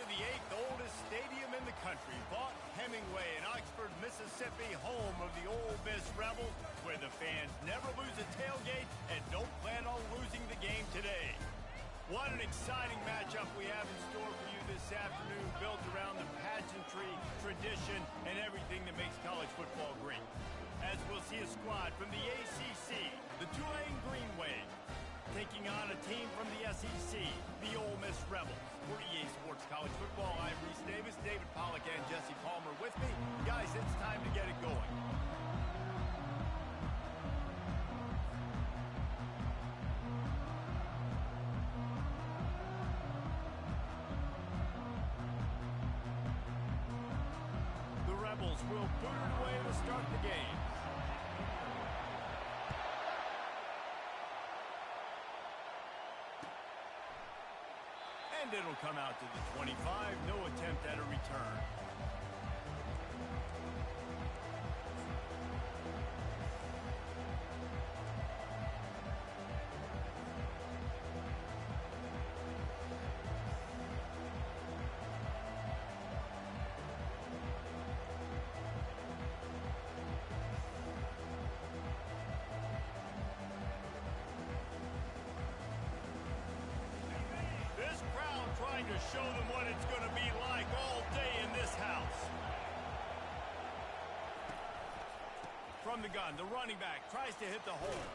the 8th oldest stadium in the country, Vaught Hemingway in Oxford, Mississippi, home of the Ole Miss Rebels, where the fans never lose a tailgate and don't plan on losing the game today. What an exciting matchup we have in store for you this afternoon, built around the pageantry, tradition, and everything that makes college football great. As we'll see a squad from the ACC, the Tulane Green Wave, taking on a team from the SEC, the Ole Miss Rebels. For EA Sports College Football, I'm Reese Davis, David Pollack, and Jesse Palmer with me. Guys, it's time to get it going. The Rebels will boot it away to start the game. And it'll come out to the 25. No attempt at a return. Trying to show them what it's going to be like all day in this house. From the gun, the running back tries to hit the hole.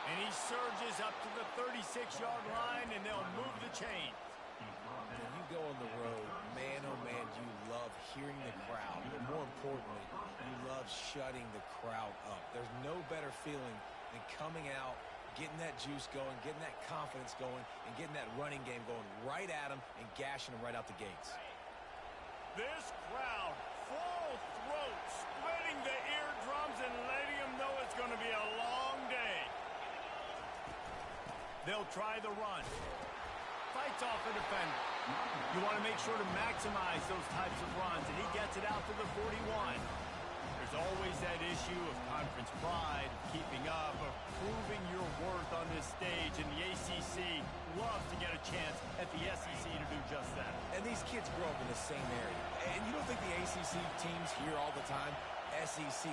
And he surges up to the 36-yard line, and they'll move the chains. When you go on the road, man, oh man, you love hearing the crowd. But more importantly, you love shutting the crowd up. There's no better feeling than coming out, getting that juice going, getting that confidence going, and getting that running game going right at them and gashing them right out the gates. This crowd, full throat, splitting the eardrums and letting them know it's going to be a long day. They'll try the run. Fights off a defender. You want to make sure to maximize those types of runs, and he gets it out to the 41. There's always that issue of conference pride, of keeping up, of proving your worth on this stage, and the ACC loves to get a chance at the SEC to do just that. And these kids grow up in the same area. And you don't think the ACC teams hear all the time, SEC,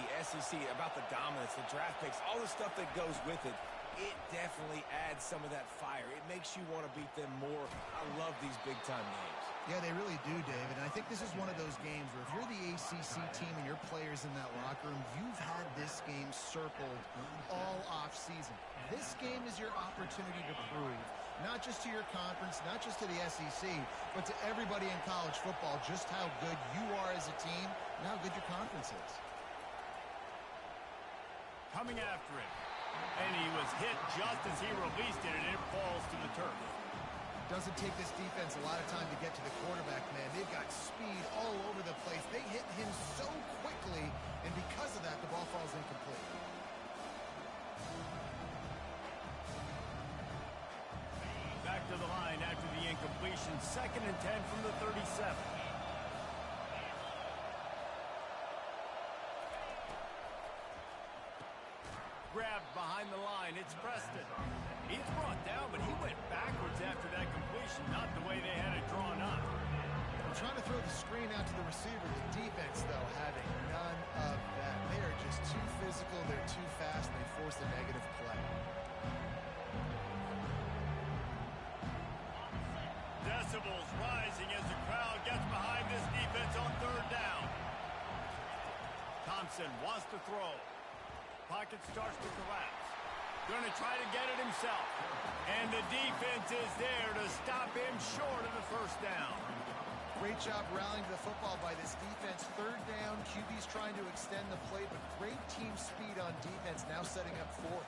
about the dominance, the draft picks, all the stuff that goes with it. It definitely adds some of that fire. It makes you want to beat them more. I love these big-time games. Yeah, they really do, David. And I think this is one of those games where if you're the ACC team and your players in that locker room, you've had this game circled all off-season. This game is your opportunity to prove, not just to your conference, not just to the SEC, but to everybody in college football, just how good you are as a team and how good your conference is. Coming after it. And he was hit just as he released it, and it falls to the turf. Doesn't take this defense a lot of time to get to the quarterback, man. They've got speed all over the place. They hit him so quickly, and because of that, the ball falls incomplete. Back to the line after the incompletion. 2nd and 10 from the 37. Grabbed behind the line. It's Preston. He's brought down, but he went backwards after that completion, not the way they had it drawn up. I'm trying to throw the screen out to the receiver. The defense, though, having none of that. They are just too physical. They're too fast, and they force a negative play. Decibels rising as the crowd gets behind this defense on 3rd down. Thompson wants to throw. Pocket starts to collapse. Going to try to get it himself. And the defense is there to stop him short of the 1st down. Great job rallying to the football by this defense. 3rd down, QB's trying to extend the play, but great team speed on defense, now setting up 4th.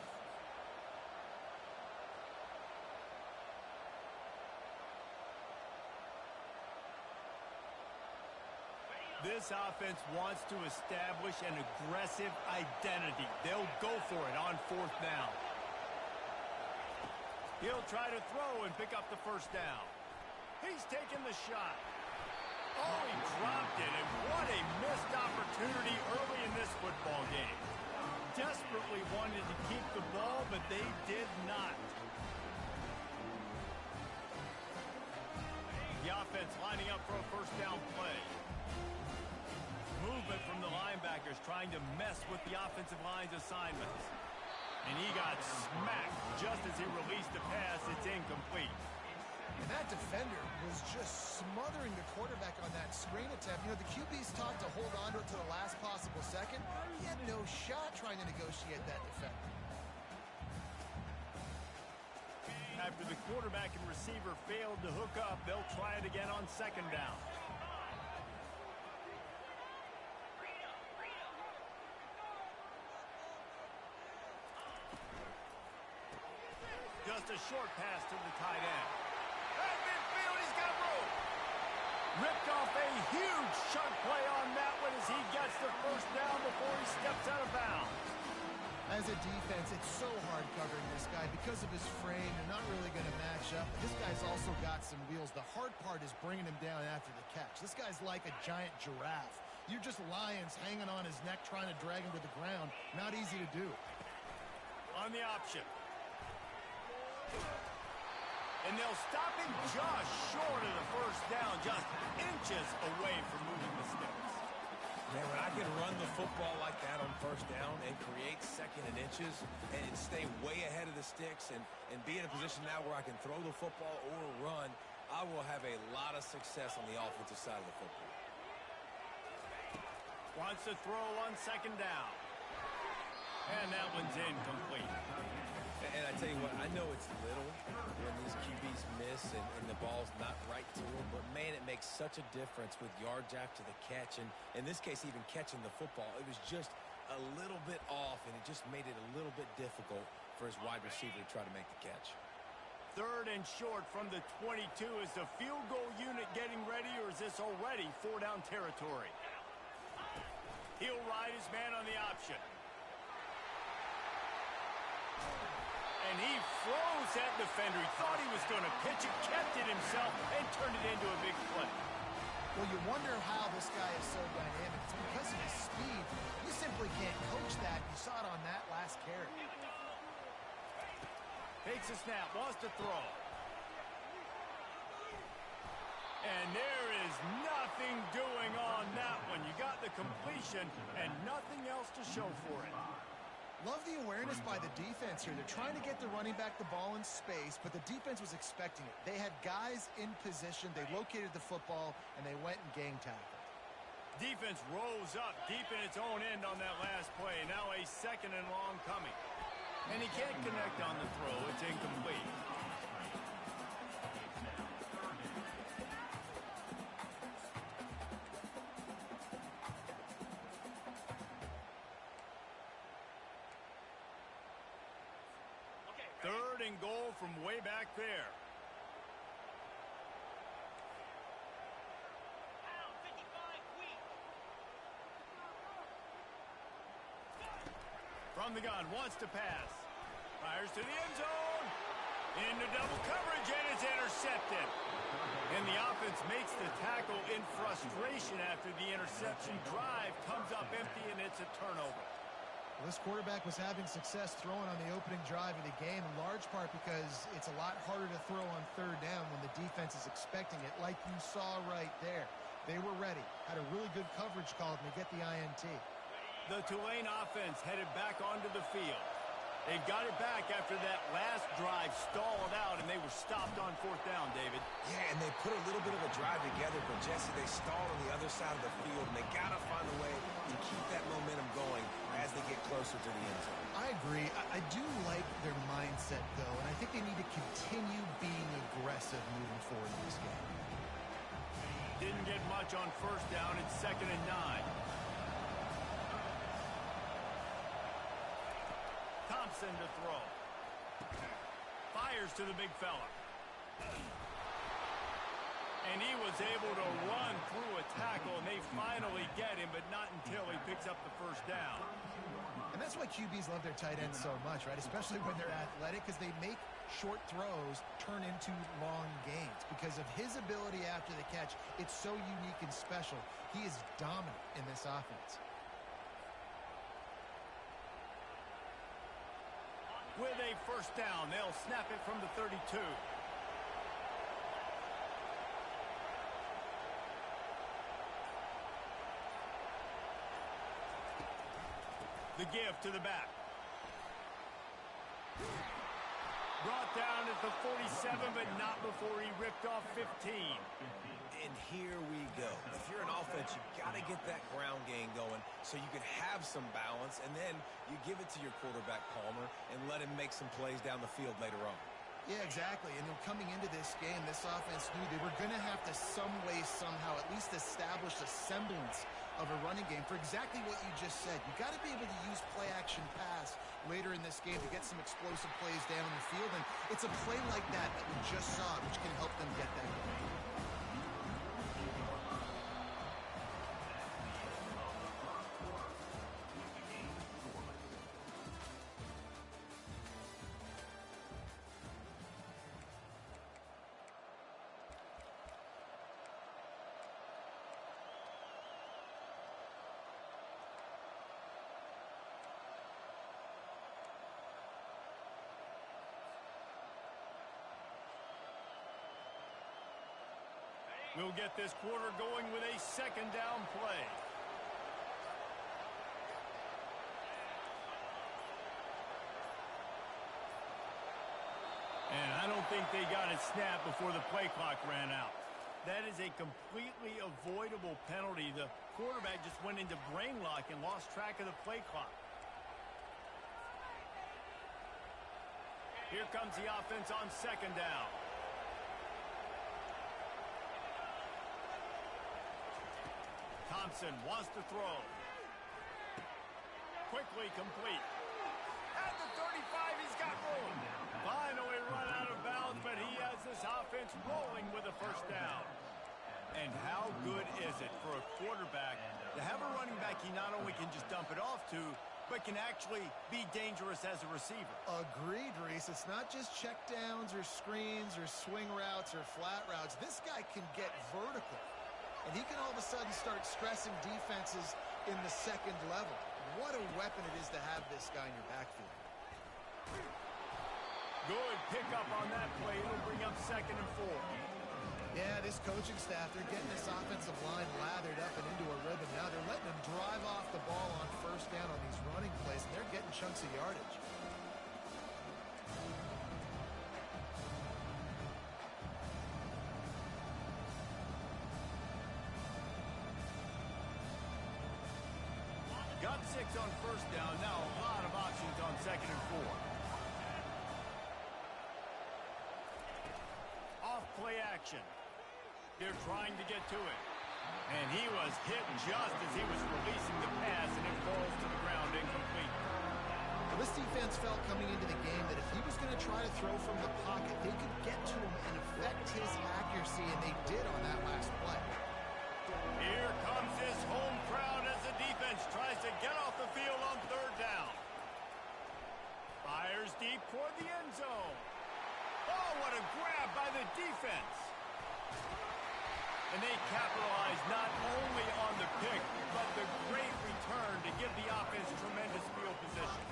This offense wants to establish an aggressive identity. They'll go for it on 4th down. He'll try to throw and pick up the 1st down. He's taking the shot. Oh, he dropped it, and what a missed opportunity early in this football game. Desperately wanted to keep the ball, but they did not. The offense lining up for a first down play. Movement from the linebackers trying to mess with the offensive line's assignments. And he got smacked just as he released the pass. It's incomplete. And that defender was just smothering the quarterback on that screen attempt. You know, the QB's taught to hold on to it to the last possible second. He had no shot trying to negotiate that defender. After the quarterback and receiver failed to hook up, they'll try it again on second down. Just a short pass to the tight end. At midfield, he's got room. Ripped off a huge chunk play on that one as he gets the first down before he steps out of bounds. As a defense, it's so hard covering this guy. Because of his frame, they're not really going to match up. But this guy's also got some wheels. The hard part is bringing him down after the catch. This guy's like a giant giraffe. You're just lions hanging on his neck trying to drag him to the ground. Not easy to do. On the option. And they'll stop him just short of the first down, just inches away from moving the sticks. Man, when I can run the football like that on first down and create second and inches and stay way ahead of the sticks and be in a position now where I can throw the football or run, I will have a lot of success on the offensive side of the football. Wants to throw on second down. And that one's incomplete. And I tell you what, I know it's little when these QBs miss and the ball's not right to them, but man, it makes such a difference with yards after the catch. And in this case, even catching the football, it was just a little bit off, and it just made it a little bit difficult for his wide receiver to try to make the catch. Third and short from the 22. Is the field goal unit getting ready, or is this already four-down territory? He'll ride his man on the option. And he froze that defender. He thought he was going to pitch it, kept it himself, and turned it into a big play. Well, you wonder how this guy is so dynamic. It's because of his speed. You simply can't coach that. You saw it on that last carry. Takes a snap, wants to throw. And there is nothing doing on that one. You got the completion and nothing else to show for it. Love the awareness by the defense here. They're trying to get the running back the ball in space, but the defense was expecting it. They had guys in position. They located the football, and they went and gang tackled. Defense rose up deep in its own end on that last play. Now a second and long coming. And he can't connect on the throw. It's incomplete. Third and goal from way back there. From the gun, wants to pass. Fires to the end zone. Into double coverage, and it's intercepted. And the offense makes the tackle in frustration after the interception. Drive comes up empty, and it's a turnover. Well, this quarterback was having success throwing on the opening drive of the game, in large part because it's a lot harder to throw on third down when the defense is expecting it, like you saw right there. They were ready, had a really good coverage call, and they get the INT. The Tulane offense headed back onto the field. They got it back after that last drive stalled out, and they were stopped on fourth down, David. Yeah, and they put a little bit of a drive together, but Jesse, they stalled on the other side of the field, and they got to find a way to keep that momentum going as they get closer to the end zone. I agree. I do like their mindset, though, and I think they need to continue being aggressive moving forward in this game. Didn't get much on first down. It's 2nd and 9. Thompson to throw. Fires to the big fella. And he was able to run through a tackle, and they finally get him, but not until he picks up the first down. And that's why QBs love their tight ends so much, right? Especially when they're athletic, because they make short throws turn into long gains. Because of his ability after the catch, it's so unique and special. He is dominant in this offense. With a first down, they'll snap it from the 32. The give to the back. Brought down at the 47, but not before he ripped off 15. And here we go. If you're an offense, you got to get that ground game going so you can have some balance, and then you give it to your quarterback, Palmer, and let him make some plays down the field later on. Yeah, exactly. And coming into this game, this offense knew they were going to have to some way, somehow, at least establish a semblance of a running game for exactly what you just said. You got to be able to use play-action pass later in this game to get some explosive plays down the field. And it's a play like that that we just saw, which can help them get that going. We'll get this quarter going with a second down play. And I don't think they got it snapped before the play clock ran out. That is a completely avoidable penalty. The quarterback just went into brain lock and lost track of the play clock. Here comes the offense on second down. Thompson wants to throw. Quickly complete. At the 35, he's got room. Finally run out of bounds, but he has this offense rolling with a first down. And how good is it for a quarterback to have a running back he not only can just dump it off to, but can actually be dangerous as a receiver? Agreed, Reese. It's not just check downs or screens or swing routes or flat routes. This guy can get vertical. And he can all of a sudden start stressing defenses in the second level. What a weapon it is to have this guy in your backfield. Good pickup on that play. It'll bring up 2nd and 4. Yeah, this coaching staff, they're getting this offensive line lathered up and into a rhythm. Now they're letting them drive off the ball on first down on these running plays, and they're getting chunks of yardage. Got 6 on first down. Now a lot of options on 2nd and 4. Off play action. They're trying to get to it. And he was hit just as he was releasing the pass, and it falls to the ground incomplete. Well, this defense felt coming into the game that if he was going to try to throw from the pocket, they could get to him and affect his accuracy, and they did on that last play. Here comes this home crowd as the defense tries to get off the field on 3rd down. Fires deep toward the end zone. Oh, what a grab by the defense. And they capitalize not only on the pick, but the great return to give the offense tremendous field position.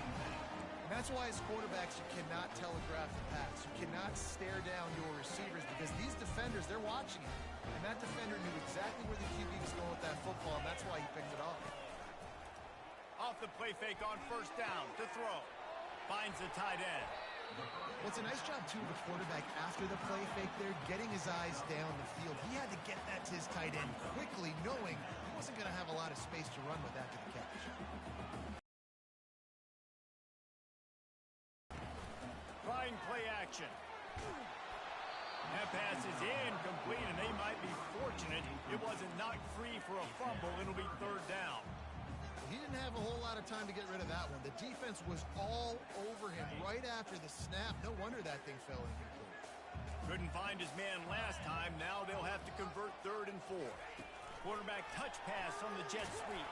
And that's why as quarterbacks, you cannot telegraph the pass. You cannot stare down your receivers because these defenders, they're watching it. And that defender knew exactly where the QB was going with that football, and that's why he picked it off. Off the play fake on 1st down to throw. Finds the tight end. Well, it's a nice job, too, of the quarterback after the play fake there, getting his eyes down the field. He had to get that to his tight end quickly, knowing he wasn't going to have a lot of space to run with after the catch. Trying play action. That pass is incomplete, and they might be fortunate it wasn't knocked free for a fumble. It'll be 3rd down. He didn't have a whole lot of time to get rid of that one. The defense was all over him right after the snap. No wonder that thing fell incomplete. Couldn't find his man last time. Now they'll have to convert 3rd and 4. Quarterback touch pass on the jet sweep.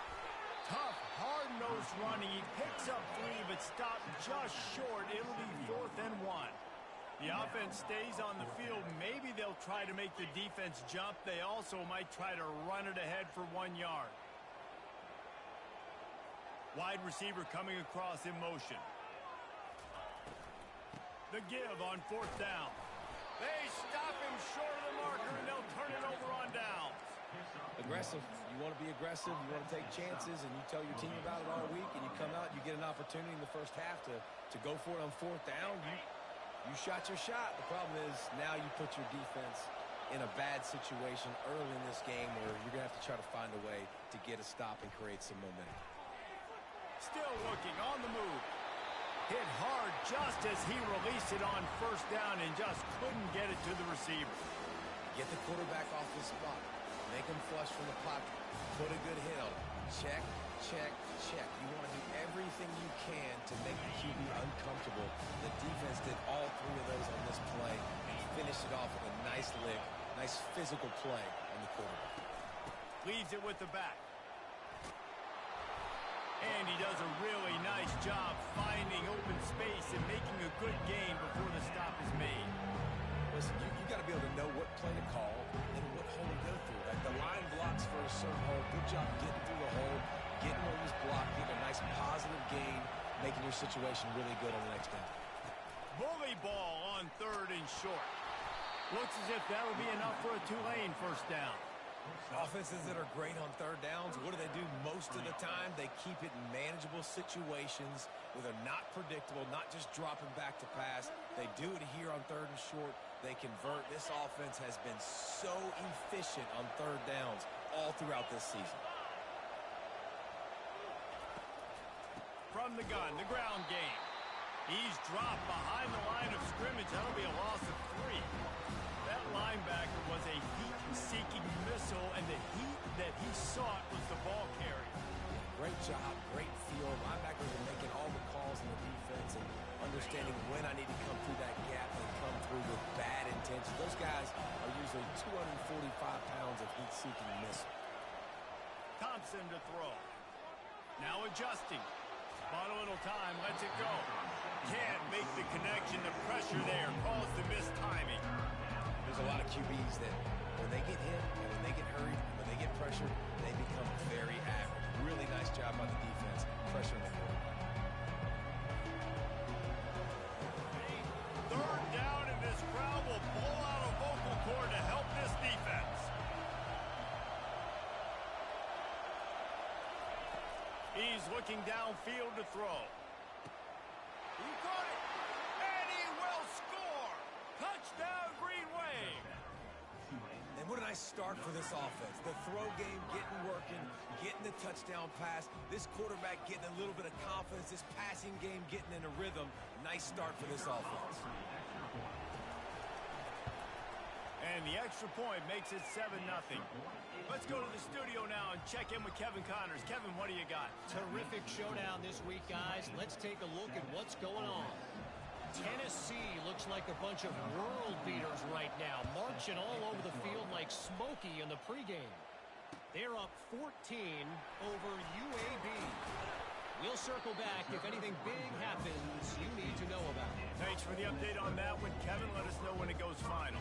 Tough, hard-nosed running. He picks up 3, but stopped just short. It'll be 4th and 1. The offense stays on the field. Maybe they'll try to make the defense jump. They also might try to run it ahead for 1 yard. Wide receiver coming across in motion. The give on 4th down. They stop him short of the marker, and they'll turn it over on downs. Aggressive. You want to be aggressive. You want to take chances, and you tell your team about it all week, and you come out, you get an opportunity in the first half to go for it on fourth down. You shot your shot. The problem is now you put your defense in a bad situation early in this game where you're going to have to try to find a way to get a stop and create some momentum. Still looking on the move. Hit hard just as he released it on first down and just couldn't get it to the receiver. Get the quarterback off the spot. Make him flush from the pocket. Put a good hit on him. Check, check, check. You want to do everything you can to make the QB uncomfortable. The defense did all three of those on this play and finished it off with a nice lick, nice physical play on the quarterback. Leaves it with the back. And he does a really nice job finding open space and making a good gain before the stop is made. Listen, you got to be able to know what play to call and what hole to go through. Like the line blocks for a certain hole. Good job getting through the hole, getting where he's blocked, getting a nice positive gain, making your situation really good on the next down. Bully ball on third and short. Looks as if that'll be enough for a Tulane first down. Offenses that are great on third downs, what do most of the time? They keep it in manageable situations where they're not predictable, not just dropping back to pass. They do it here on third and short. They convert. This offense has been so efficient on third downs all throughout this season. From the gun, the ground game. He's dropped behind the line of scrimmage. That'll be a loss of 3. That linebacker was a heat-seeking missile, and the heat that he sought was the ball carrier. Great job, great feel. Linebackers are making all the calls in the defense and understanding when I need to come through that gap and come through with bad intentions. Those guys are usually 245 pounds of heat-seeking missile. Thompson to throw. Now adjusting. Bought a little time, lets it go. Can't make the connection. The pressure there caused the missed timing. There's a lot of QBs that when they get hit and when they get hurried and when they get pressured, they become very average. Really nice job by the defense, pressuring the quarterback. Third down, and this crowd will pull out a vocal cord to help this defense. He's looking downfield to throw. He caught it, and he will score. Touchdown, Green Wave. And what a nice start for this offense. The throw game getting working, getting the touchdown pass. This quarterback getting a little bit of confidence. This passing game getting in a rhythm. Nice start for this offense. And the extra point makes it 7-0. Let's go to the studio now and check in with Kevin Connors. Kevin, what do you got? Terrific showdown this week, guys. Let's take a look at what's going on. Tennessee looks like a bunch of world beaters right now, marching all over the field like Smokey in the pregame. They're up 14 over UAB. We'll circle back if anything big happens you need to know about. Thanks for the update on that one, Kevin. Let us know when it goes final.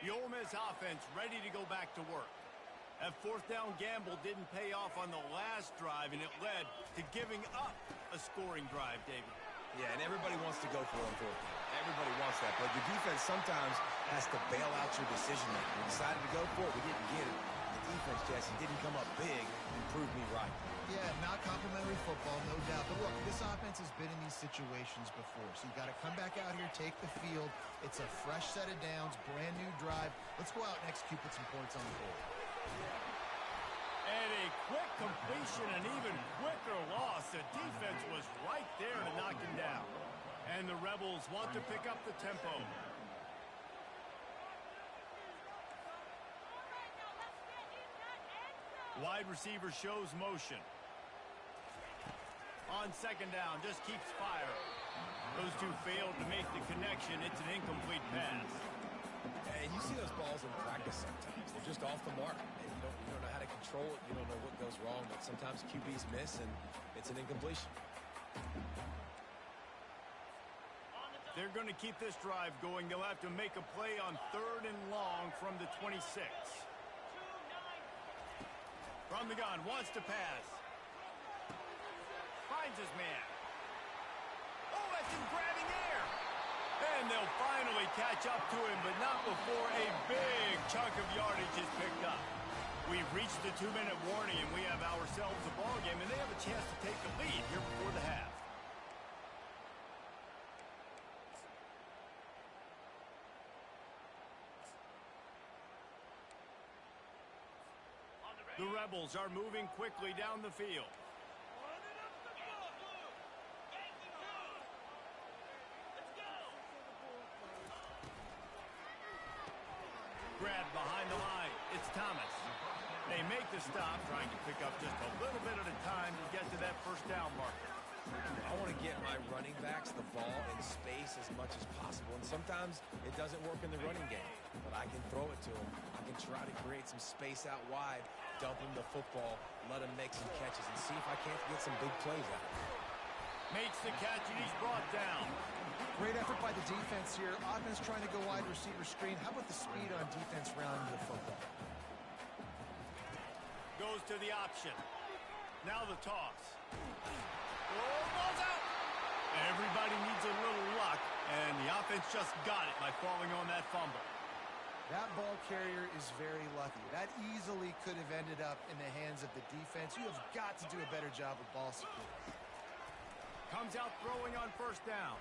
The Ole Miss offense ready to go back to work. That fourth down gamble didn't pay off on the last drive, and it led to giving up a scoring drive, David. Yeah, and everybody wants to go for it on fourth down. Everybody wants that, but the defense sometimes has to bail out your decision-making. We decided to go for it. We didn't get it. The defense, Jesse, didn't come up big and prove me right. Yeah, not complimentary football, no doubt. But look, this offense has been in these situations before. So you got to come back out here, take the field. It's a fresh set of downs, brand new drive. Let's go out and execute, put some points on the board. And a quick completion, an even quicker loss. The defense was right there to knock him down. And the Rebels want to pick up the tempo. Wide receiver shows motion. On second down, just keeps firing. Those two failed to make the connection. It's an incomplete pass. And you see those balls in practice sometimes. They're just off the mark. And you don't know how to control it. You don't know what goes wrong. But sometimes QBs miss, and it's an incompletion. They're going to keep this drive going. They'll have to make a play on third and long from the 26. From the gun, wants to pass. Finds his man. Oh, that's him grabbing air. And they'll finally catch up to him, but not before a big chunk of yardage is picked up. We've reached the 2-minute warning, and we have ourselves a ball game, and they have a chance to take the lead here before the half. The Rebels are moving quickly down the field. Grabbed behind the line. It's Thomas. They make the stop, trying to pick up just a little bit at a time to get to that first down marker. I want to get my running backs the ball in space as much as possible, and sometimes it doesn't work in the running game, but I can throw it to them. I can try to create some space out wide, dump them the football, let them make some catches, and see if I can't get some big plays out of it. Makes the catch, and he's brought down. Great effort by the defense here. Offense trying to go wide receiver screen. How about the speed on defense rounding the football? Goes to the option. Now the toss. Oh, ball's out. Everybody needs a little luck, and the offense just got it by falling on that fumble. That ball carrier is very lucky. That easily could have ended up in the hands of the defense. You have got to do a better job of ball security. Comes out throwing on first down.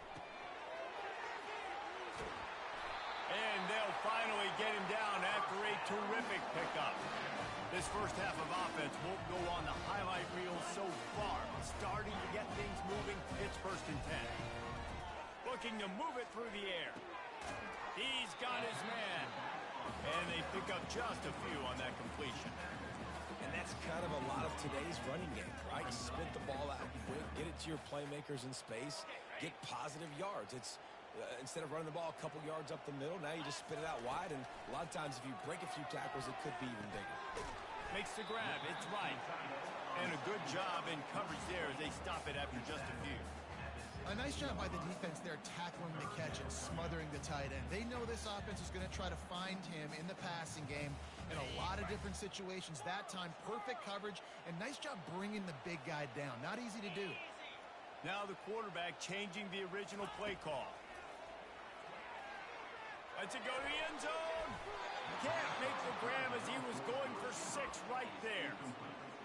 And they'll finally get him down after a terrific pickup. This first half of offense won't go on the highlight reel so far. Starting to get things moving, it's 1st and 10. Looking to move it through the air. He's got his man. And they pick up just a few on that completion. And that's kind of a lot of today's running game, right? Spit the ball out quick, get it to your playmakers in space, get positive yards. It's instead of running the ball a couple yards up the middle, now you just spit it out wide, and a lot of times if you break a few tackles, it could be even bigger. Makes the grab. It's right. And a good job in coverage there as they stop it after just a few. A nice job by the defense there tackling the catch and smothering the tight end. They know this offense is going to try to find him in the passing game in a lot of different situations. That time, perfect coverage, and nice job bringing the big guy down. Not easy to do. Now the quarterback changing the original play call. Let's it go to the end zone. Can't make the grab as he was going for 6 right there.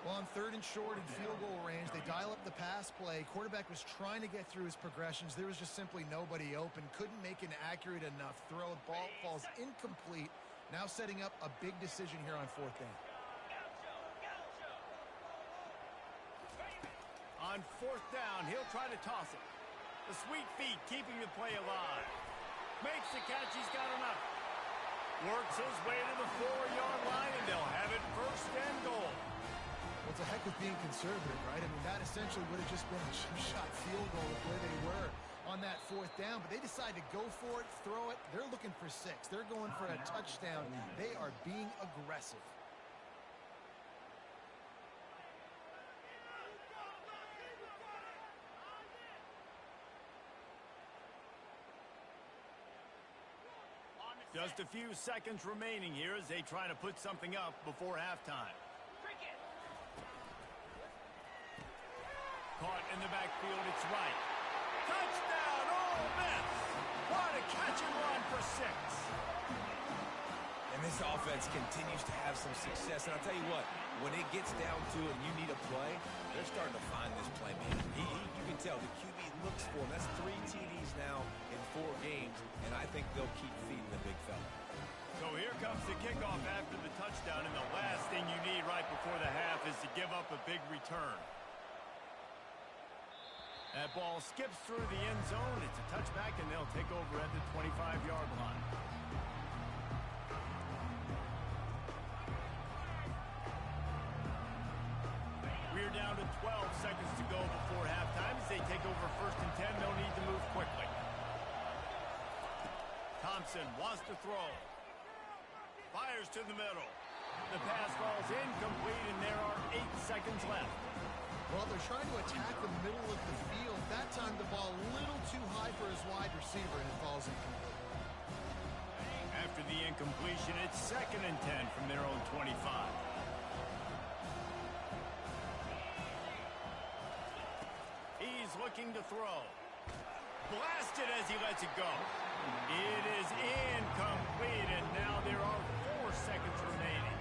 Well, on 3rd and short and field goal range, they dial up the pass play. Quarterback was trying to get through his progressions. There was just simply nobody open. Couldn't make an accurate enough throw. The ball falls incomplete. Now setting up a big decision here on 4th down. On 4th down, he'll try to toss it. The sweet feet keeping the play alive. Makes the catch. He's got enough. Works his way to the 4-yard line, and they'll have it 1st and goal. Well, it's a heck with being conservative, right? I mean, that essentially would have just been a chip-shot field goal of where they were on that 4th down. But they decide to go for it, throw it. They're looking for 6. They're going for a touchdown. They are being aggressive. Just a few seconds remaining here as they try to put something up before halftime. Caught in the backfield, it's right. Touchdown, Ole Miss! What a catch and run for 6. And this offense continues to have some success. And I'll tell you what, when it gets down to it and you need a play, they're starting to find this playmaker. You can tell the QB looks for him. That's 3 TDs now in 4 games, and I think they'll keep feeding the big fella. So here comes the kickoff after the touchdown, and the last thing you need right before the half is to give up a big return. That ball skips through the end zone. It's a touchback, and they'll take over at the 25-yard line. We're down to 12 seconds to go before halftime. As they take over 1st and 10, they'll need to move quickly. Thompson wants to throw. Fires to the middle. The pass falls incomplete, and there are 8 seconds left. Well, they're trying to attack the middle of the field. That time the ball a little too high for his wide receiver, and it falls incomplete. After the incompletion, it's 2nd and 10 from their own 25. He's looking to throw. blasted as he lets it go. It is incomplete, and now there are 4 seconds remaining.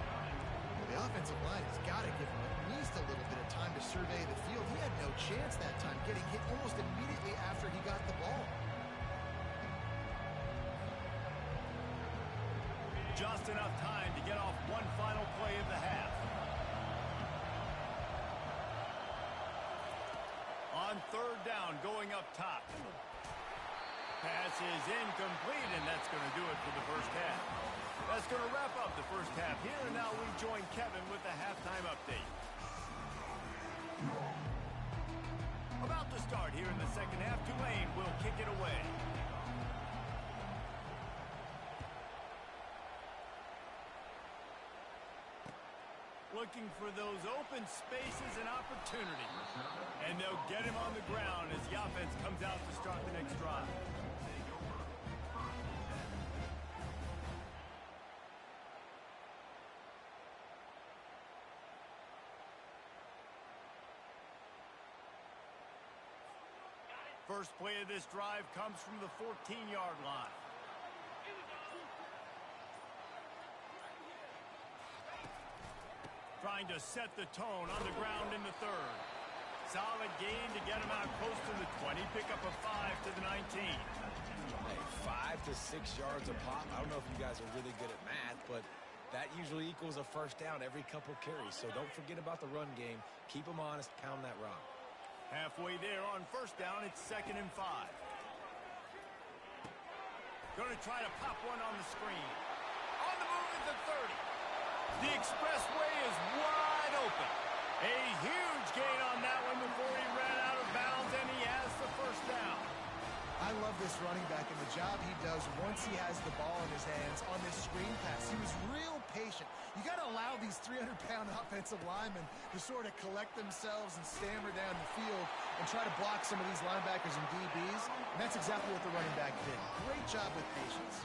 The offensive line has got to give him at least a little bit of time to survey the field. He had no chance that time, getting hit almost immediately after he got the ball. Just enough time to get off one final play of the half. On 3rd down, going up top. Pass is incomplete, and that's going to do it for the first half. That's going to wrap up the first half here, and now we join Kevin with the halftime update. About to start here in the second half, Tulane will kick it away. Looking for those open spaces and opportunities. And they'll get him on the ground as the offense comes out to start the next drive. First play of this drive comes from the 14-yard line. Trying to set the tone on the ground in the 3rd. Solid gain to get him out close to the 20. Pick up a 5 to the 19. Hey, 5 to 6 yards a pop. I don't know if you guys are really good at math, but that usually equals a first down every couple carries. So don't forget about the run game. Keep them honest. Pound that rock. Halfway there on first down, it's 2nd and 5. Going to try to pop one on the screen. On the move at the 30. The expressway is wide open. A huge gain on that one before he ran out of bounds, and he has the first down. I love this running back and the job he does once he has the ball in his hands on this screen pass. He was real patient. You got to allow these 300-pound offensive linemen to sort of collect themselves and stammer down the field and try to block some of these linebackers and DBs. And that's exactly what the running back did. Great job with patience.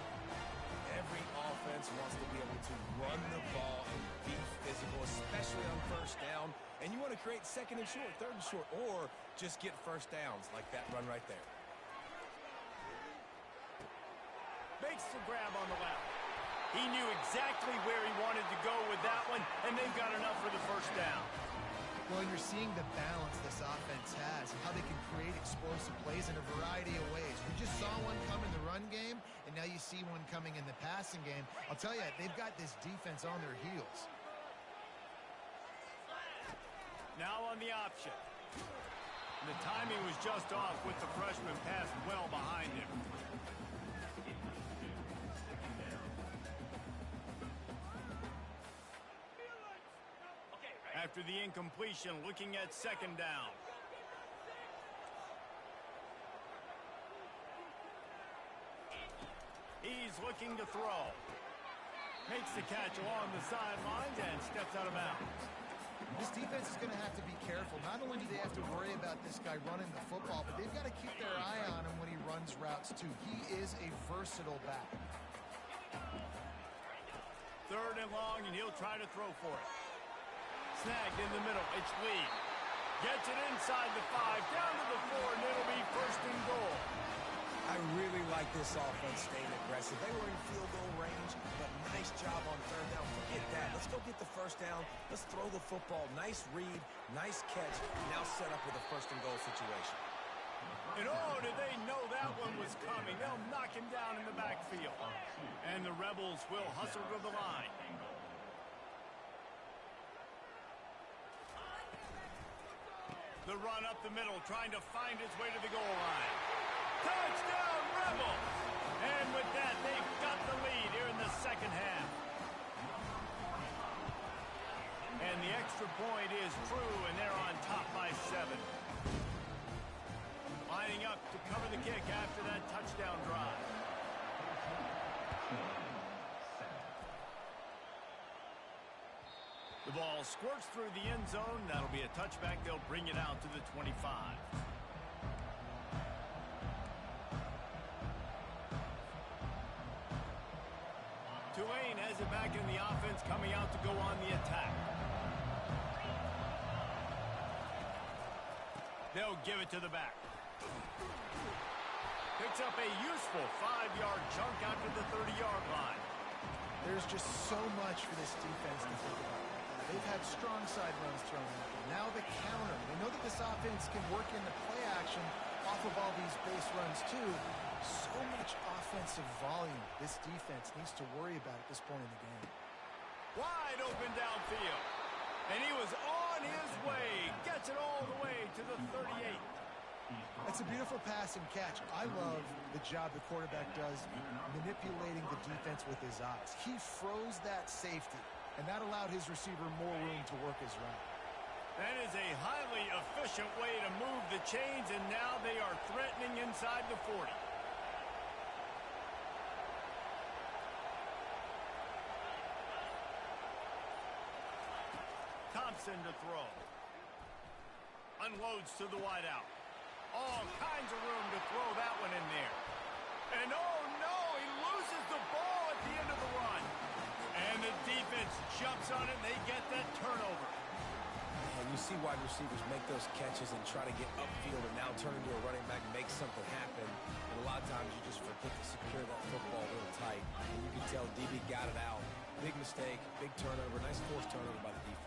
Every offense wants to be able to run the ball and be physical, especially on first down. And you want to create 2nd and short, 3rd and short, or just get first downs like that run right there. Makes the grab on the left. He knew exactly where he wanted to go with that one, and they've got enough for the first down. Well, you're seeing the balance this offense has and how they can create explosive plays in a variety of ways. We just saw one come in the run game, and now you see one coming in the passing game. I'll tell you, they've got this defense on their heels. Now on the option. The timing was just off with the freshman pass well behind him. After the incompletion, looking at 2nd down. He's looking to throw. Makes the catch along the sidelines and steps out of bounds. This defense is going to have to be careful. Not only do they have to worry about this guy running the football, but they've got to keep their eye on him when he runs routes too. He is a versatile back. 3rd and long, and he'll try to throw for it. Snagged in the middle. It's Lee. Gets it inside the 5, down to the 4, and it'll be 1st and goal. I really like this offense staying aggressive. They were in field goal range, but nice job on 3rd down. Forget that. Let's go get the first down. Let's throw the football. Nice read, nice catch. Now set up with a 1st and goal situation. And oh, did they know that one was coming. They'll knock him down in the backfield. And the Rebels will hustle to the line. The run up the middle, trying to find his way to the goal line. Touchdown, Rebels! And with that, they've got the lead here in the second half. And the extra point is true, and they're on top by 7. Lining up to cover the kick after that touchdown drive. The ball squirts through the end zone. That'll be a touchback. They'll bring it out to the 25. Tulane has it back in the offense, coming out to go on the attack. They'll give it to the back. picks up a useful 5-yard chunk out to the 30-yard line. There's just so much for this defense to think about. They've had strong side runs thrown at them. Now the counter. They know that this offense can work in the play action off of all these base runs too. So much offensive volume this defense needs to worry about at this point in the game. Wide open downfield. And he was on his way. Gets it all the way to the 38. That's a beautiful pass and catch. I love the job the quarterback does manipulating the defense with his eyes. He froze that safety, and that allowed his receiver more room to work his route. That is a highly efficient way to move the chains, and now they are threatening inside the 40. Thompson to throw. Unloads to the wideout. All kinds of room to throw that one in there. And oh no, he loses the ball at the end of the run. And the defense jumps on it and they get that turnover. And you see wide receivers make those catches and try to get upfield and now turn into a running back and make something happen. And a lot of times you just forget to secure that football real tight. And you can tell DB got it out. Big mistake, big turnover, nice forced turnover by the defense.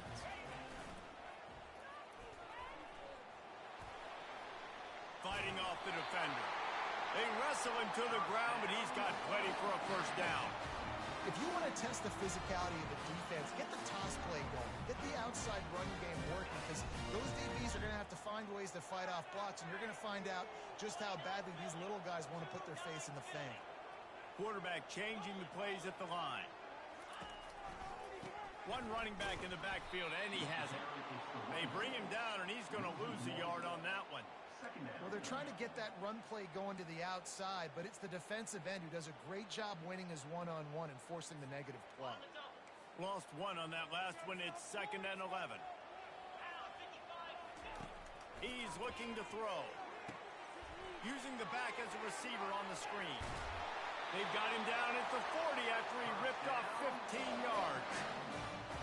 Fighting off the defender. They wrestle him to the ground, but he's got plenty for a first down. If you want to test the physicality of the defense, get the toss play going. Get the outside run game working, because those DBs are going to have to find ways to fight off blocks, and you're going to find out just how badly these little guys want to put their face in the fang. Quarterback changing the plays at the line. One running back in the backfield, and he has it. They bring him down, and he's going to lose a yard on that one. Well, they're trying to get that run play going to the outside, but it's the defensive end who does a great job winning his one-on-one and forcing the negative play. Lost one on that last one. It's 2nd and 11. He's looking to throw. Using the back as a receiver on the screen. They've got him down at the 40 after he ripped off 15 yards.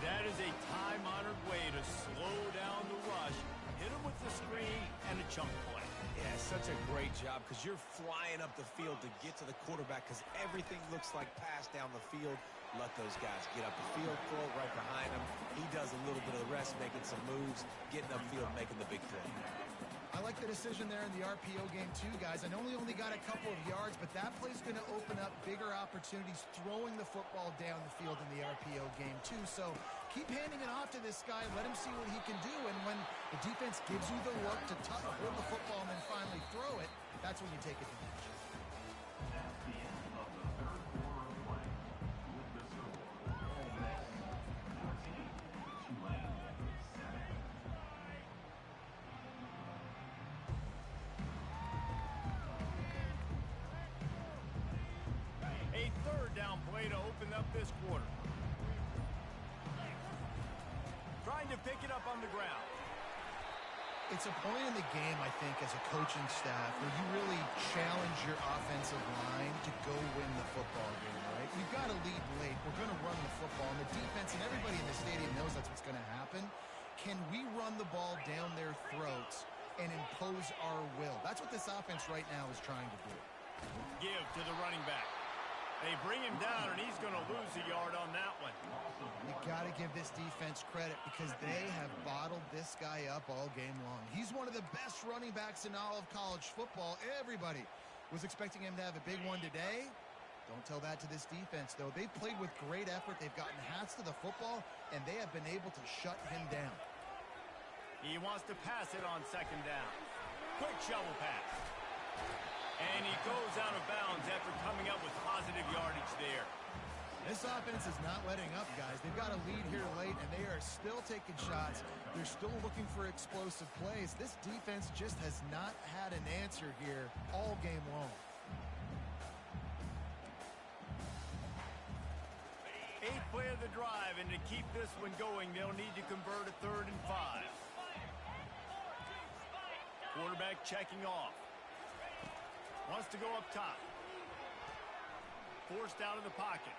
That is a time-honored way to slow down the rush. Hit him with the screen and a chunk play. Yeah, such a great job because you're flying up the field to get to the quarterback because everything looks like pass down the field. Let those guys get up the field, throw it right behind him. He does a little bit of the rest, making some moves, getting upfield, making the big play. I like the decision there in the RPO game too, guys. I know he only got a couple of yards, but that play's going to open up bigger opportunities throwing the football down the field in the RPO game too. So keep handing it off to this guy. Let him see what he can do. And when the defense gives you the look to hold the football and then finally throw it, that's when you take advantage. That's the end of the third quarter of play with the score. Ole Miss 14, Tulane 7. A third down play to open up this quarter. Trying to pick it up on the ground. It's a point in the game, I think, as a coaching staff where you really challenge your offensive line to go win the football game, right? We've got to lead late. We're going to run the football. And the defense and everybody in the stadium knows that's what's going to happen. Can we run the ball down their throats and impose our will? That's what this offense right now is trying to do. Give to the running back. They bring him down, and he's going to lose a yard on that one. You got to give this defense credit because they have bottled this guy up all game long. He's one of the best running backs in all of college football. Everybody was expecting him to have a big one today. Don't tell that to this defense, though. They've played with great effort. They've gotten hats to the football, and they have been able to shut him down. He wants to pass it on 2nd down. Quick shovel pass. And he goes out of bounds after coming up with positive yardage there. This offense is not letting up, guys. They've got a lead here late, and they are still taking shots. They're still looking for explosive plays. This defense just has not had an answer here all game long. Eighth play of the drive, and to keep this one going, they'll need to convert a 3rd and 5. Quarterback checking off. Wants to go up top. Forced out of the pocket.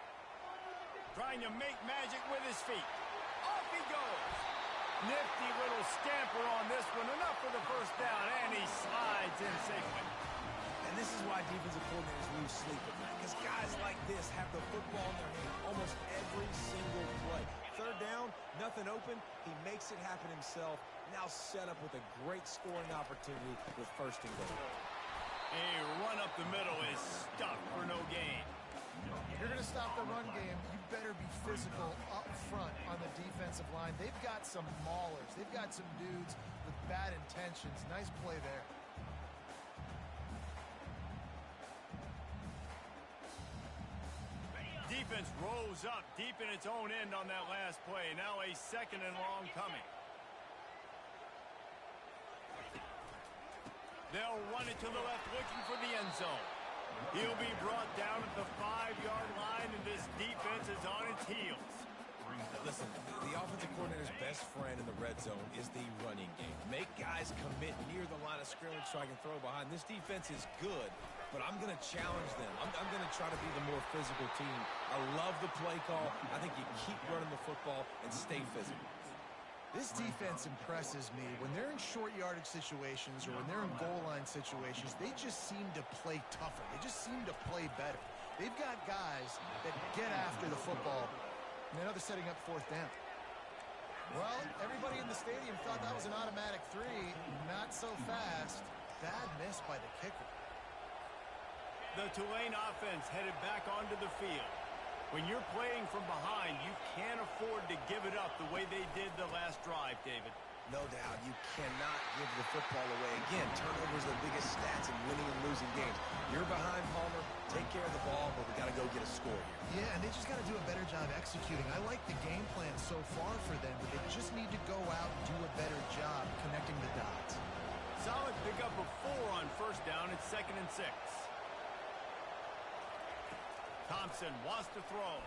Trying to make magic with his feet. Off he goes. Nifty little scamper on this one. Enough for the first down, and he slides in safely. And this is why defensive coordinators lose sleep at night, because guys like this have the football in their hand almost every single play. Third down, nothing open. He makes it happen himself. Now set up with a great scoring opportunity with first and goal. A run up the middle is stuffed for no gain. If you're going to stop the run game, you better be physical up front on the defensive line. They've got some maulers. They've got some dudes with bad intentions. Nice play there. Defense rose up deep in its own end on that last play. Now a second and long coming. They'll run it to the left, looking for the end zone. He'll be brought down at the 5-yard line, and this defense is on its heels. Listen, the offensive coordinator's best friend in the red zone is the running game. Make guys commit near the line of scrimmage so I can throw behind. This defense is good, but I'm going to challenge them. I'm going to try to be the more physical team. I love the play call. I think you keep running the football and stay physical. This defense impresses me. When they're in short yardage situations or when they're in goal line situations, they just seem to play tougher. They just seem to play better. They've got guys that get after the football. And now they're setting up fourth down. Well, everybody in the stadium thought that was an automatic three. Not so fast. Bad miss by the kicker. The Tulane offense headed back onto the field. When you're playing from behind, you can't afford to give it up the way they did the last drive, David. No doubt, you cannot give the football away. Again, turnovers are the biggest stats in winning and losing games. You're behind, Palmer. Take care of the ball, but we got to go get a score here. Yeah, and they just got to do a better job executing. I like the game plan so far for them, but they just need to go out and do a better job connecting the dots. Solid pickup of 4 on first down. It's 2nd and 6. Thompson wants to throw.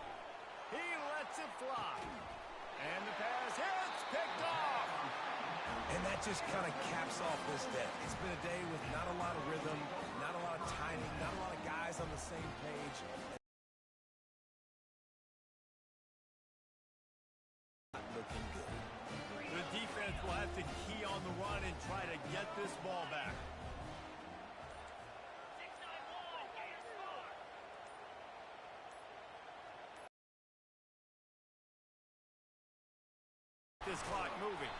He lets it fly. And the pass hits, picked off. And that just kind of caps off this day. It's been a day with not a lot of rhythm, not a lot of timing, not a lot of guys on the same page. Not looking good. The defense will have to key on the run and try to get this ball back. This clock moving.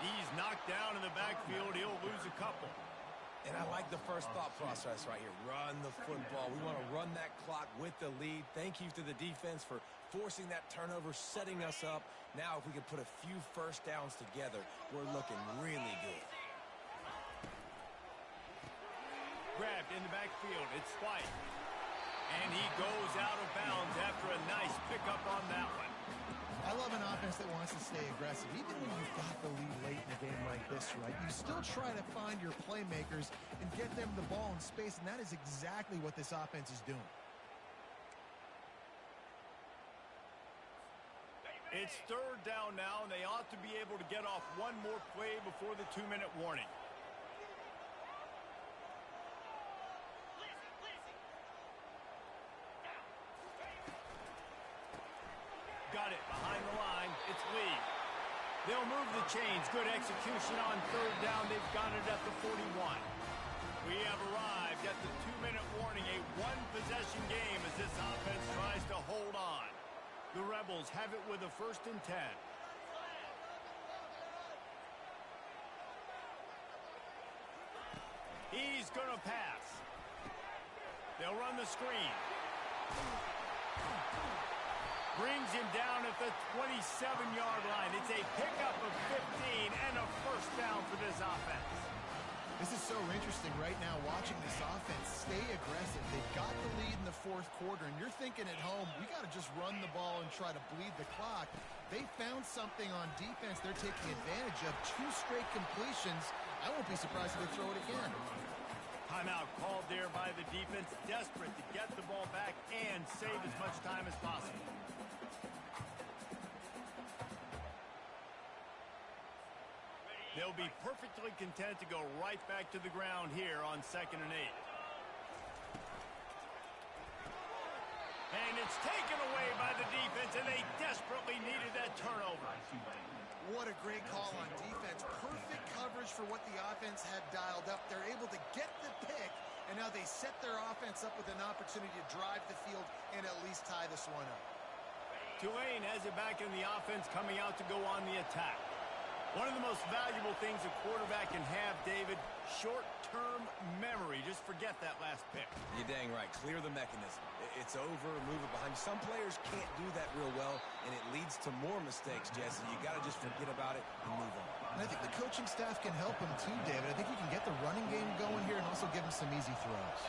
He's knocked down in the backfield. He'll lose a couple. And I like the first thought process right here. Run the football. We want to run that clock with the lead. Thank you to the defense for forcing that turnover, setting us up. Now if we can put a few first downs together, we're looking really good. Grabbed in the backfield. It's White. And he goes out of bounds after a nice pickup on that one. I love an offense that wants to stay aggressive. Even when you've got the lead late in a game like this, right, you still try to find your playmakers and get them the ball in space, and that is exactly what this offense is doing. It's 3rd down now, and they ought to be able to get off one more play before the 2-minute warning. Got it behind the line. It's Lee. They'll move the chains. Good execution on 3rd down. They've got it at the 41. We have arrived at the 2-minute warning. A one-possession game as this offense tries to hold on. The Rebels have it with a 1st and 10. He's going to pass. They'll run the screen. Brings him down at the 27-yard line. It's a pickup of 15 and a 1st down for this offense. This is so interesting right now, watching this offense stay aggressive. They've got the lead in the 4th quarter, and you're thinking at home, we got to just run the ball and try to bleed the clock. They found something on defense they're taking advantage of. 2 straight completions. I won't be surprised if they throw it again. Timeout called there by the defense, desperate to get the ball back and save as much time as possible. They'll be perfectly content to go right back to the ground here on 2nd and 8. And it's taken away by the defense, and they desperately needed that turnover. What a great call on defense. Perfect coverage for what the offense had dialed up. They're able to get the pick And now they set their offense up with an opportunity to drive the field and at least tie this one up. Tulane has it back in the offense, coming out to go on the attack. One of the most valuable things a quarterback can have, David, short-term memory. Just forget that last pick. You're dang right. Clear the mechanism. It's over, move it behind you. Some players can't do that real well, and it leads to more mistakes, Jesse. You got to just forget about it and move on. And I think the coaching staff can help him too, David. I think you can get the running game going here and also give him some easy throws.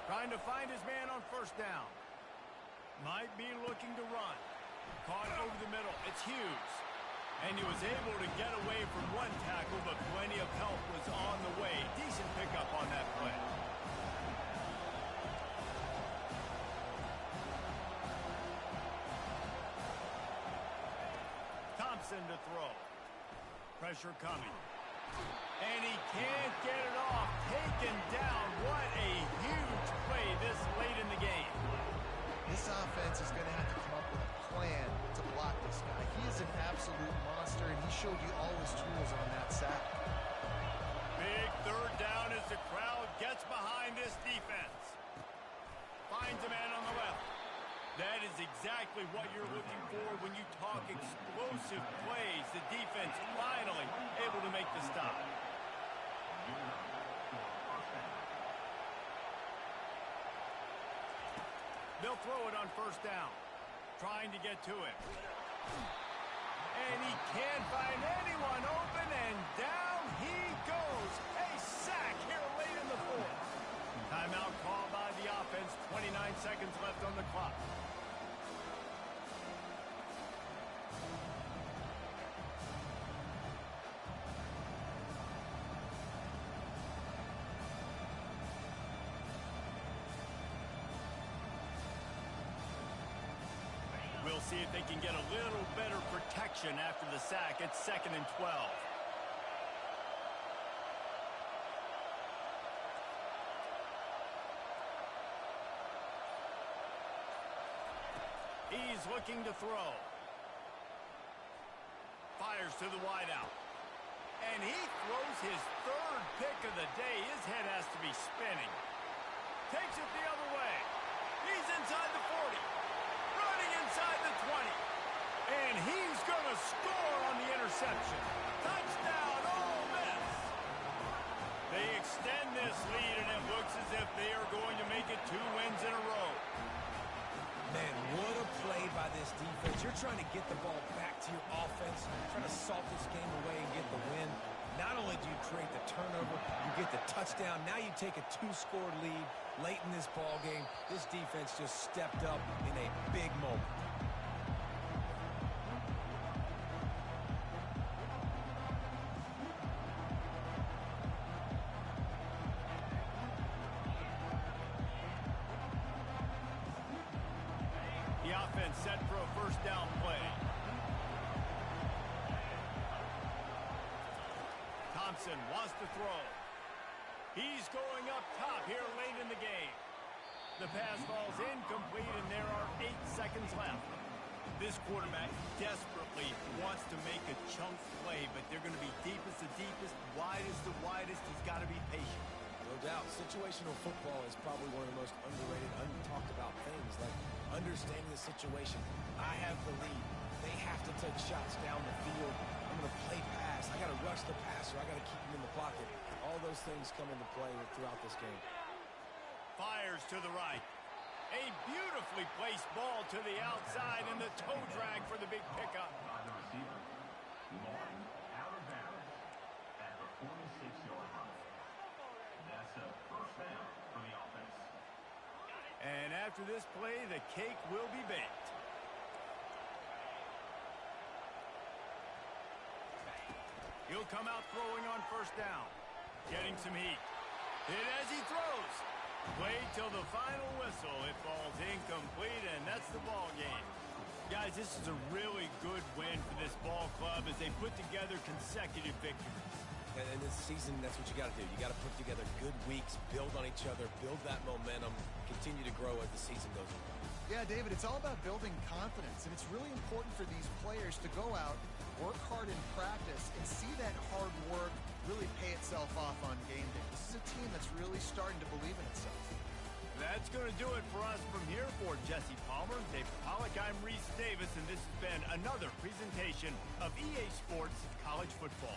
Trying to find his man on first down. Might be looking to run. Caught over the middle. It's Hughes. And he was able to get away from one tackle, but plenty of help was on the way. Decent pickup on that play. Thompson to throw. Pressure coming. And he can't get it off. Taken down. What a huge play this late in the game. This offense is going to have to come up with a plan to block this guy. He is an absolute monster, and he showed you all his tools on that sack. Big third down as the crowd gets behind this defense. Finds a man on the left. That is exactly what you're looking for when you talk explosive plays. The defense finally able to make the stop. They'll throw it on first down. Trying to get to it. And he can't find anyone open, and down he goes. A sack here late in the fourth. Timeout called by the offense. 29 seconds left on the clock. We'll see if they can get a little better protection after the sack. It's 2nd and 12. He's looking to throw. Fires to the wideout. And he throws his third pick of the day. His head has to be spinning. Takes it the other way. He's inside the 40. Running inside the 20. And he's going to score on the interception. Touchdown, Ole Miss. They extend this lead, and it looks as if they are going to make it 2 wins in a row. Man, what a play by this defense. You're trying to get the ball back to your offense, trying to salt this game away and get the win. Not only do you create the turnover, you get the touchdown. Now you take a 2-score lead late in this ball game. This defense just stepped up in a big moment. The offense set for a first down play. Thompson wants to throw. He's going up top here late in the game. The pass falls incomplete, and there are 8 seconds left. This quarterback desperately wants to make a chunk play, but they're going to be deepest to deepest, widest to widest. He's got to be patient. No doubt. Situational football is probably one of the most underrated, untalked about things, like understanding the situation. I have the lead. They have to take shots down the field. I'm going to play pass. I got to rush the passer. I got to keep him in the pocket. All those things come into play throughout this game. Fires to the right. A beautifully placed ball to the outside, and the toe drag for the big pickup. By the receiver, Lauren out of bounds at the 46-yard line. That's a first down for the offense. And after this play, the cake will be baked. He'll come out throwing on first down. Getting some heat. Hit as he throws. Wait till the final whistle. It falls incomplete, and that's the ball game. Guys, this is a really good win for this ball club as they put together consecutive victories. And this season, that's what you got to do. You got to put together good weeks, build on each other, build that momentum, continue to grow as the season goes on. Yeah, David, it's all about building confidence, and it's really important for these players to go out, work hard in practice, and see that hard work really pay itself off on game day. This is a team that's really starting to believe in itself. That's going to do it for us from here. For Jesse Palmer, Dave Pollock, I'm Reese Davis, and this has been another presentation of EA Sports College Football.